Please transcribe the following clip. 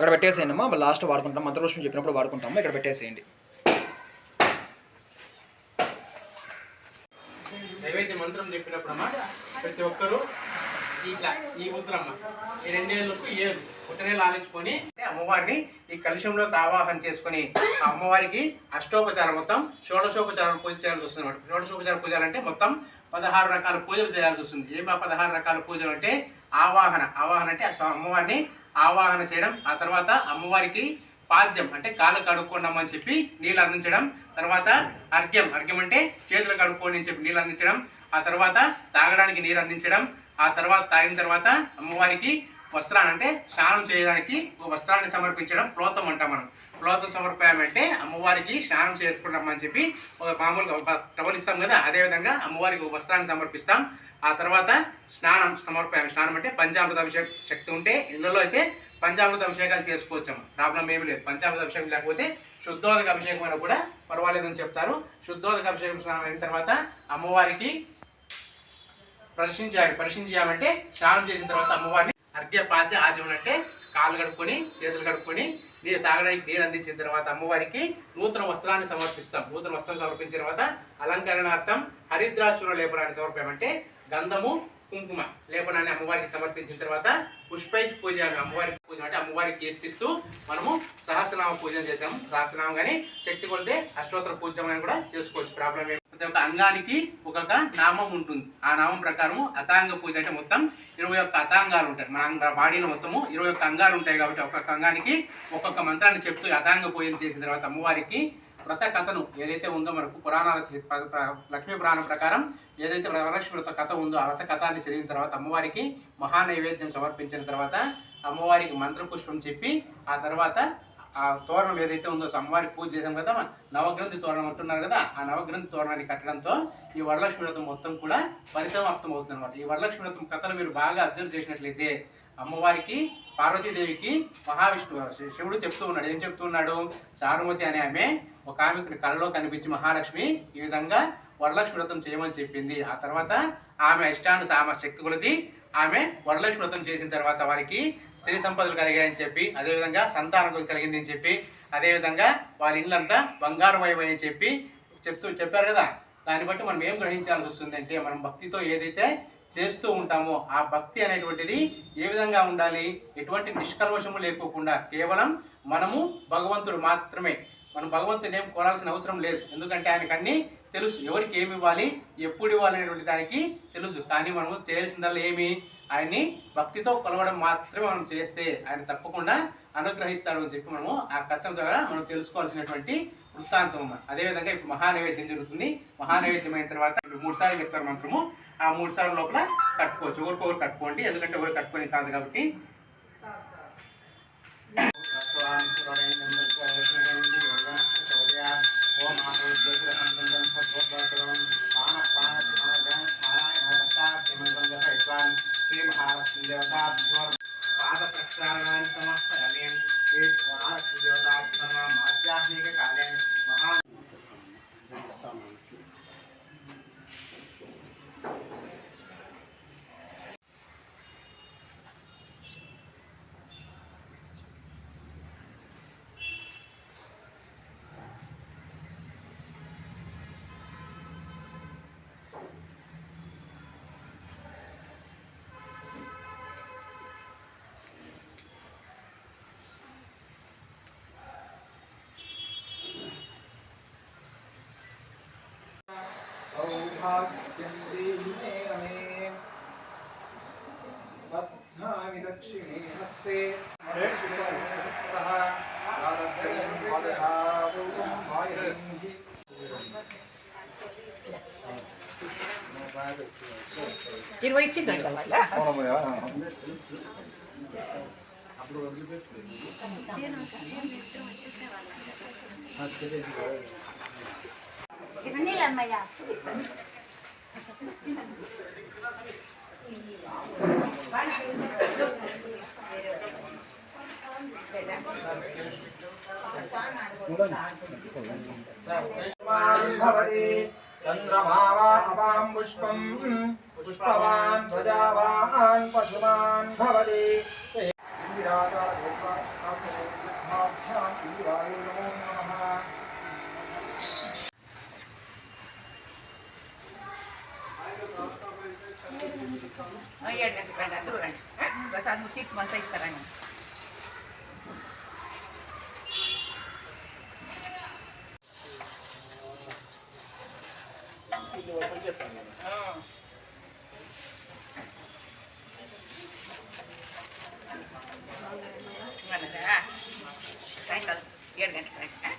అక్కడ పెట్టేసేయండి అమ్మా, లాస్ట్ వాడుకుంటాం, మంత్రపుష్పం చెప్పినప్పుడు వాడుకుంటాము. ఇక్కడ పెట్టేసేయండి. ఏవైతే మంత్రం చెప్పినప్పుడమ్మా ప్రతి ఒక్కరూ ఇట్లా ఈ ఉత్తరమ్మ ఈ 2 ఏళ్ళకు 7 పుట్టనేళ్ళు ఆలోచుకొని అమ్మవారిని ఈ కలుషంలోకి ఆవాహన చేసుకుని ఆ అమ్మవారికి అష్టోపచారం మొత్తం షోడశోపచారం పూజ చేయాల్సి వస్తుంది అన్నమాట. షోడశోపచార పూజలు అంటే మొత్తం 16 రకాల పూజలు చేయాల్సి వస్తుంది. ఏం 16 రకాల పూజలు అంటే ఆవాహన అంటే అమ్మవారిని ఆవాహన చేయడం, ఆ తర్వాత అమ్మవారికి పాద్యం అంటే కాళ్ళు కడుక్కోండమని చెప్పి నీళ్ళు అందించడం, తర్వాత అర్ఘ్యం అంటే చేతులు కడుక్కోండి అని చెప్పి నీళ్ళు అందించడం, ఆ తర్వాత తాగడానికి నీరు అందించడం, ఆ తర్వాత తాగిన తర్వాత అమ్మవారికి వస్త్రాన్ని అంటే స్నానం చేయడానికి ఒక వస్త్రాన్ని సమర్పించడం ప్లోతం అంటాం మనం. ప్లోతం సమర్పయామంటే అమ్మవారికి స్నానం చేసుకుంటామని చెప్పి ఒక మామూలుగా టవల్ ఇస్తాం కదా, అదేవిధంగా అమ్మవారికి ఒక వస్త్రాన్ని సమర్పిస్తాం. ఆ తర్వాత స్నానం స్నానం అంటే పంచామృత అభిషేక శక్తి ఉంటే ఇళ్ళలో అయితే పంచామృత అభిషేకాలు చేసుకోవచ్చు, ప్రాబ్లం ఏమి లేదు. పంచామృత అభిషేకం లేకపోతే శుద్ధోదక అభిషేకం అయినా కూడా పర్వాలేదని చెప్తారు. శుద్ధోదక అభిషేకం స్నానం అయిన తర్వాత అమ్మవారికి పరిశీలించామంటే స్నానం చేసిన తర్వాత అమ్మవారిని అర్ఘ్యపాద్య ఆచమనం అంటే కాళ్ళు కడుక్కొని చేతులు కడుక్కొని నీరు తాగడానికి నీరు అందించిన తర్వాత అమ్మవారికి నూతన వస్త్రాన్ని సమర్పిస్తాం. నూతన వస్త్రం సమర్పించిన తర్వాత అలంకరణార్థం హరిద్రాచూర్ణ లేపనాన్ని సమర్పామంటే గంధము కుంకుమ లేపనాన్ని అమ్మవారికి సమర్పించిన తర్వాత పుష్పైకి పూజ, అమ్మవారికి పూజ అంటే అమ్మవారికి కీర్తిస్తూ మనము సహస్రనామ పూజ చేసాము. సహస్రనామం కానీ శక్తి కొలితే అష్టోత్తర పూజ కూడా చేసుకోవచ్చు, ప్రాబ్లం ఏమి. ప్రతి ఒక్క అంగానికి ఒక్కొక్క నామం ఉంటుంది. ఆ నామం ప్రకారము అతాంగ పూజ అంటే మొత్తం 21 అతాంగాలు ఉంటాయి. మన బాడీలో మొత్తము 21 అంగాలు ఉంటాయి కాబట్టి ఒక్కొక్క అంగానికి ఒక్కొక్క మంత్రాన్ని చెప్తూ అతాంగ పూజ చేసిన తర్వాత అమ్మవారికి వ్రత కథను ఏదైతే ఉందో మనకు పురాణాల లక్ష్మీ పురాణం ప్రకారం ఏదైతే వరలక్ష్మి వ్రత కథ ఉందో ఆ వ్రత కథాన్ని చదివిన తర్వాత అమ్మవారికి మహానైవేద్యం సమర్పించిన తర్వాత అమ్మవారికి మంత్రపుష్పం చెప్పి ఆ తర్వాత ఆ తోరణం ఏదైతే ఉందో అమ్మవారికి పూజ చేసాం కదా, నవగ్రంథి తోరణం అంటున్నారు కదా, ఆ నవగ్రంథి తోరణాన్ని కట్టడంతో ఈ వరలక్ష్మి వ్రతం మొత్తం కూడా పరిసమాప్తం అవుతుంది అనమాట. ఈ వరలక్ష్మి వ్రతం కథను మీరు బాగా అబ్జర్వ్ చేసినట్లయితే అమ్మవారికి పార్వతీదేవికి మహావిష్ణువు శివుడు చెప్తూ ఉన్నాడు. ఏం చెప్తూ ఉన్నాడు? చారుమతి అనే ఆమె ఒక ఆమెకు కళలో కనిపించి మహాలక్ష్మి ఈ విధంగా వరలక్ష్మి వ్రతం చేయమని చెప్పింది. ఆ తర్వాత ఆమె ఆమె శక్తి కొలది ఆమె వరలక్ష్మి వ్రతం చేసిన తర్వాత వారికి స్త్రీ సంపదలు కలిగాయని చెప్పి, అదేవిధంగా సంతానం కలిగింది అని చెప్పి, అదేవిధంగా వారి ఇళ్ళంతా బంగారుమయమని చెప్పి చెప్పారు కదా. దాన్ని బట్టి మనం ఏం గ్రహించాల్సి వస్తుంది అంటే మనం భక్తితో ఏదైతే చేస్తూ ఉంటామో ఆ భక్తి అనేటువంటిది ఏ విధంగా ఉండాలి, ఎటువంటి నిష్కల్మషము లేకోకుండా కేవలం మనము భగవంతుడు మాత్రమే. మనం భగవంతుని ఏం కోరాల్సిన అవసరం లేదు, ఎందుకంటే ఆయనకు అన్నీ తెలుసు, ఎవరికి ఏమి ఇవ్వాలి ఎప్పుడు ఇవ్వాలి అనేటువంటి దానికి తెలుసు. కానీ మనము చేయాల్సిందల్లా ఏమి, ఆయన్ని భక్తితో కొలవడం మాత్రమే మనం చేస్తే ఆయన తప్పకుండా అనుగ్రహిస్తాడు అని చెప్పి మనము ఆ కథం ద్వారా మనం తెలుసుకోవాల్సినటువంటి వృత్తాంతం అన్నమాట. అదేవిధంగా ఇప్పుడు మహానైవేద్యం జరుగుతుంది. మహానైవేద్యం అయిన తర్వాత 3 సార్లు చెప్తారు మంత్రము. ఆ 3 సార్లు లోపల కట్టుకోవచ్చు, ఒకరికొకరు కట్టుకోండి, ఎందుకంటే ఎవరు కట్టుకొని కాదు కాబట్టి. सौभाग्यं देहि मे रमे पद्मानि दक्षिणे हस्ते ఇరవై ఇచ్చిందంట వాళ్ళ चंद्रभावां पुष्पं पुष्पवान् प्रजावान् पशुमान् भवति। 7 గంటలకు రండి, అందరూ రండి. ప్రసాద్ ముట్టి మంతా ఇస్తారండి. సాయంకాలం 7 గంటలకు రండి.